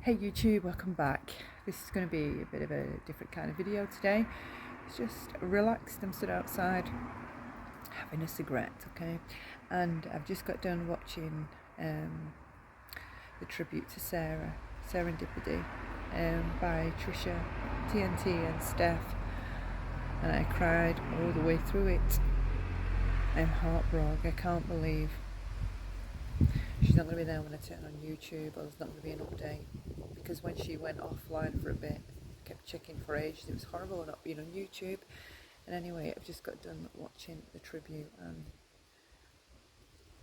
Hey YouTube, welcome back. This is going to be a bit of a different kind of video today. It's just relaxed. I'm stood outside having a cigarette, okay? And I've just got done watching the tribute to Sarah, Serendipity, by Trisha, TNT and Steph. And I cried all the way through it. I'm heartbroken. I can't believe she's not going to be there when I turn on YouTube, or there's not going to be an update, because when she went offline for a bit, I kept checking for ages. It was horrible not being on YouTube. And anyway, I've just got done watching the tribute, and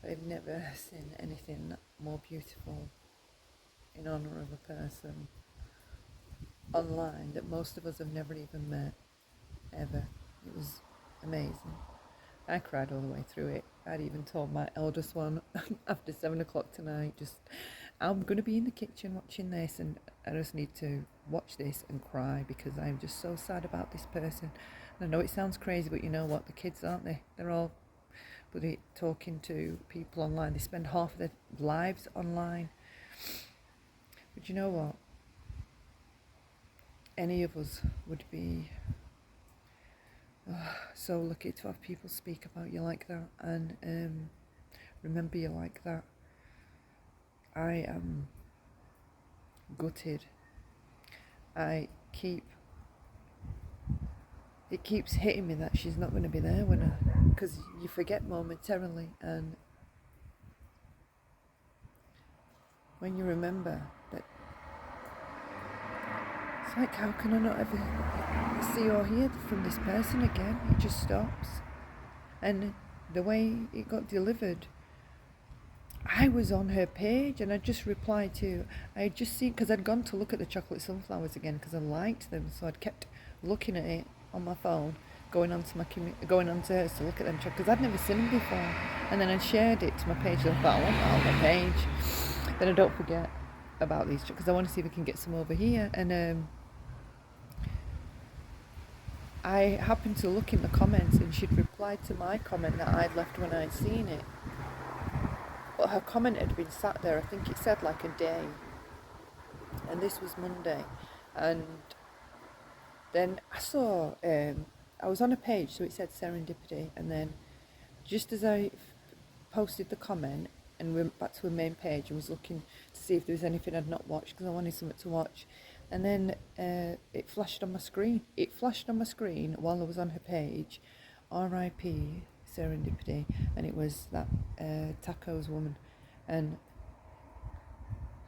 I've never seen anything more beautiful in honour of a person online that most of us have never even met, ever. It was amazing. I cried all the way through it. I'd even told my eldest one after 7 o'clock tonight, I'm going to be in the kitchen watching this, and I just need to watch this and cry because I'm just so sad about this person. And I know it sounds crazy, but you know what? The kids, aren't they? They're all bloody talking to people online. They spend half of their lives online. But you know what? Any of us would be so lucky to have people speak about you like that and remember you like that. I am gutted. It keeps hitting me that she's not going to be there because you forget momentarily, and when you remember that, it's like, how can I not ever see or hear from this person again? It just stops. And the way it got delivered, I was on her page and I just replied to, I had just seen, because I'd gone to look at the chocolate sunflowers again because I liked them, so I'd kept looking at it on my phone, going onto hers to look at them, because I'd never seen them before. And then I shared it to my page, and I thought, I want that on my page. Then I don't forget about these, because I want to see if we can get some over here. And I happened to look in the comments, and she'd replied to my comment that I'd left when I'd seen it. But her comment had been sat there, I think it said like a day. And this was Monday. And then I saw, I was on a page, so it said Serendipity. And then just as I posted the comment and went back to her main page and was looking to see if there was anything I'd not watched, because I wanted something to watch. And then it flashed on my screen. It flashed on my screen while I was on her page, R.I.P. Serendipity, and it was that tacos woman. And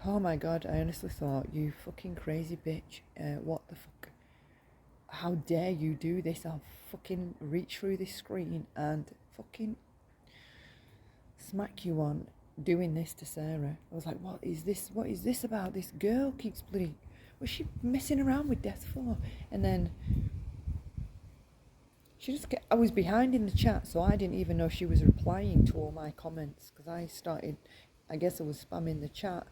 oh my god, I honestly thought, you fucking crazy bitch, what the fuck, how dare you do this? I'll fucking reach through this screen and fucking smack you on doing this to Sarah. I was like, what is this about? This girl keeps bloody, what's she messing around with death for? And then I was behind in the chat, so I didn't even know she was replying to all my comments, because I guess I was spamming the chat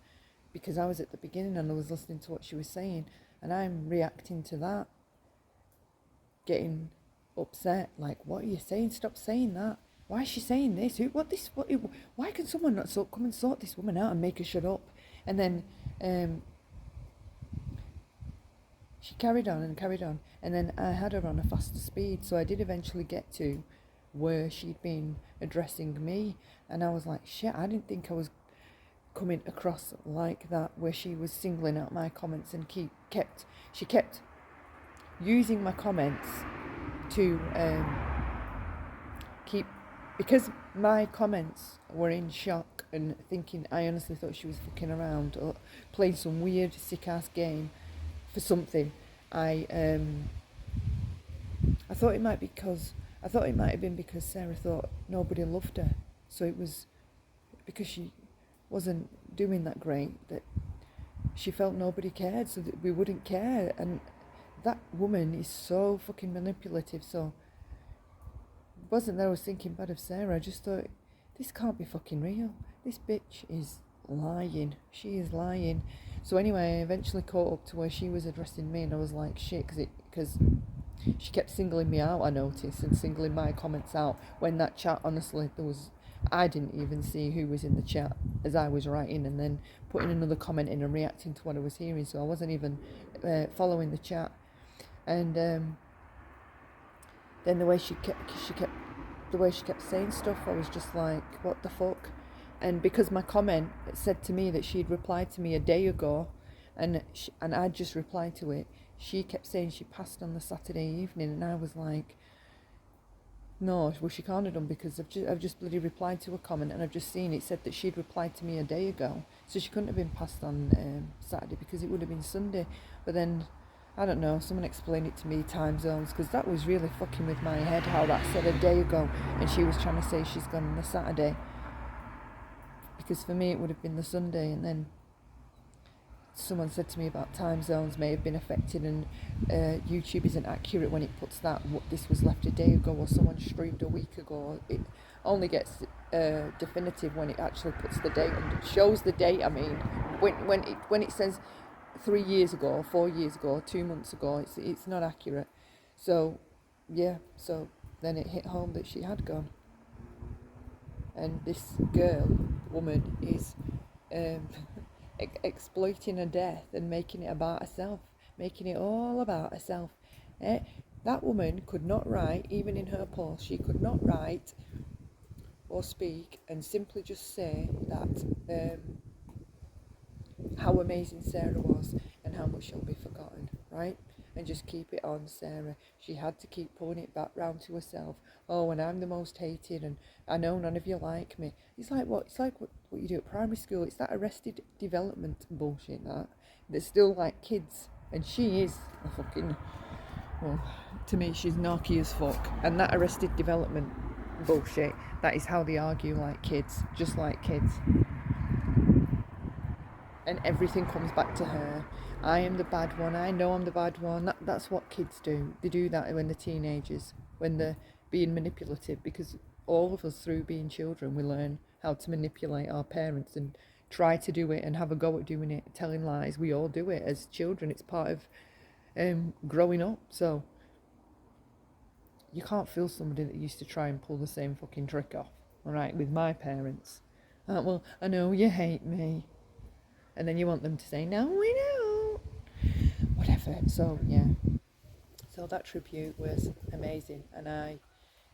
because I was at the beginning and I was listening to what she was saying, and I'm reacting to that, getting upset, like, what are you saying? Stop saying that. Why is she saying this? Why can someone not come and sort this woman out and make her shut up? And then she carried on, and then I had her on a faster speed, so I did eventually get to where she'd been addressing me, and I was like, shit, I didn't think I was coming across like that, where she was singling out my comments and she kept using my comments to because my comments were in shock and thinking, I honestly thought she was fucking around or playing some weird sick ass game for something. I thought it might have been because Sarah thought nobody loved her, so it was because she wasn't doing that great that she felt nobody cared, so that we wouldn't care. And that woman is so fucking manipulative. So it wasn't that I was thinking bad of Sarah, I just thought, this can't be fucking real. This bitch is lying. She is lying. So anyway, I eventually caught up to where she was addressing me, and I was like, shit, because she kept singling me out, I noticed, and singling my comments out, when that chat, honestly, there was I didn't even see who was in the chat as I was writing, and then putting another comment in and reacting to what I was hearing. So I wasn't even following the chat. And then the way she kept saying stuff, I was just like, what the fuck? And because my comment said to me that she'd replied to me a day ago, and I'd just replied to it, she kept saying she passed on the Saturday evening, and I was like, no, well, she can't have done, because I've just bloody replied to a comment, and I've just seen it said that she'd replied to me a day ago, so she couldn't have been passed on Saturday, because it would have been Sunday. But then, I don't know, someone explained it to me, time zones, because that was really fucking with my head, how that said a day ago, and she was trying to say she's gone on the Saturday, because for me it would have been the Sunday. And then someone said to me about time zones may have been affected, and YouTube isn't accurate when it puts that this was left a day ago, or someone streamed a week ago. It only gets definitive when it actually puts the date and shows the date. I mean, when it says 3 years ago, 4 years ago, 2 months ago, it's not accurate. So yeah, so then it hit home that she had gone, and this woman is exploiting her death and making it about herself, making it all about herself. That woman could not write, even in her post, she could not write or speak and simply just say that how amazing Sarah was and how much she'll be forgotten, right? And just keep it on Sarah. She had to keep pulling it back round to herself. Oh, and I'm the most hated, and I know none of you like me. It's like what you do at primary school. It's that arrested development bullshit that's still like kids. And she is a fucking, well, to me she's narky as fuck. And that arrested development bullshit, that is how they argue like kids, just like kids. And everything comes back to her. I am the bad one. I know I'm the bad one. That's what kids do. They do that when they're teenagers, when they're being manipulative, because all of us, through being children, we learn how to manipulate our parents and try to do it and have a go at doing it, telling lies. We all do it as children. It's part of growing up. So you can't fool somebody that used to try and pull the same fucking trick off. All right, with my parents. Well, I know you hate me. And then you want them to say, no, we don't. Whatever. So, yeah. So that tribute was amazing. And I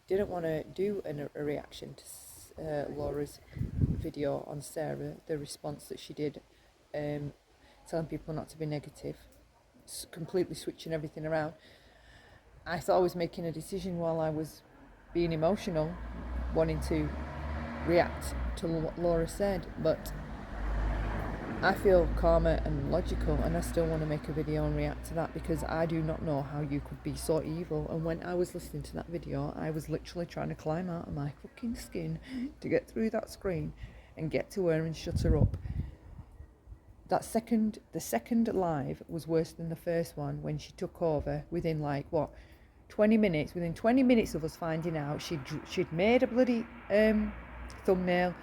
didn't want to do a reaction to Laura's video on Sarah, the response that she did, telling people not to be negative, completely switching everything around. I thought I was making a decision while I was being emotional, wanting to react to what Laura said, but I feel calmer and logical, and I still want to make a video and react to that, because I do not know how you could be so evil. And when I was listening to that video, I was literally trying to climb out of my fucking skin to get through that screen and get to her and shut her up. The second live was worse than the first one, when she took over within 20 minutes. Within 20 minutes of us finding out, she'd made a bloody thumbnail,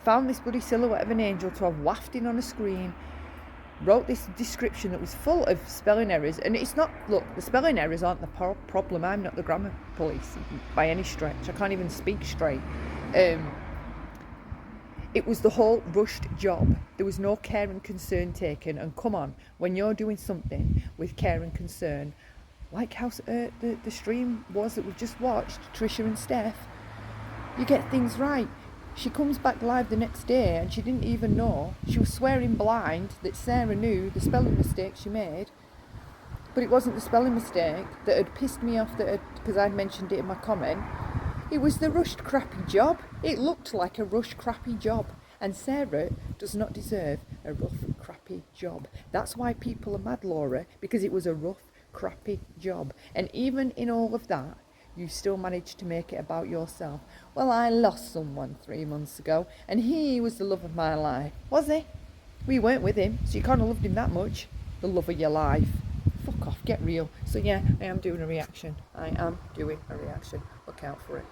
found this bloody silhouette of an angel to have wafting on a screen, wrote this description that was full of spelling errors. And it's not, look, the spelling errors aren't the problem. I'm not the grammar police by any stretch. I can't even speak straight. It was the whole rushed job. There was no care and concern taken. And come on, when you're doing something with care and concern, like how the stream was that we've just watched, Trisha and Steph, you get things right. She comes back live the next day and she didn't even know. She was swearing blind that Sarah knew the spelling mistake she made. But it wasn't the spelling mistake that had pissed me off, because I'd mentioned it in my comment. It was the rushed, crappy job. It looked like a rushed, crappy job. And Sarah does not deserve a rough, crappy job. That's why people are mad, Laura, because it was a rough, crappy job. And even in all of that, you still managed to make it about yourself. Well, I lost someone 3 months ago, and he was the love of my life. Was he? We weren't with him, so you can't have loved him that much. The love of your life. Fuck off, get real. So yeah, I am doing a reaction. Look out for it.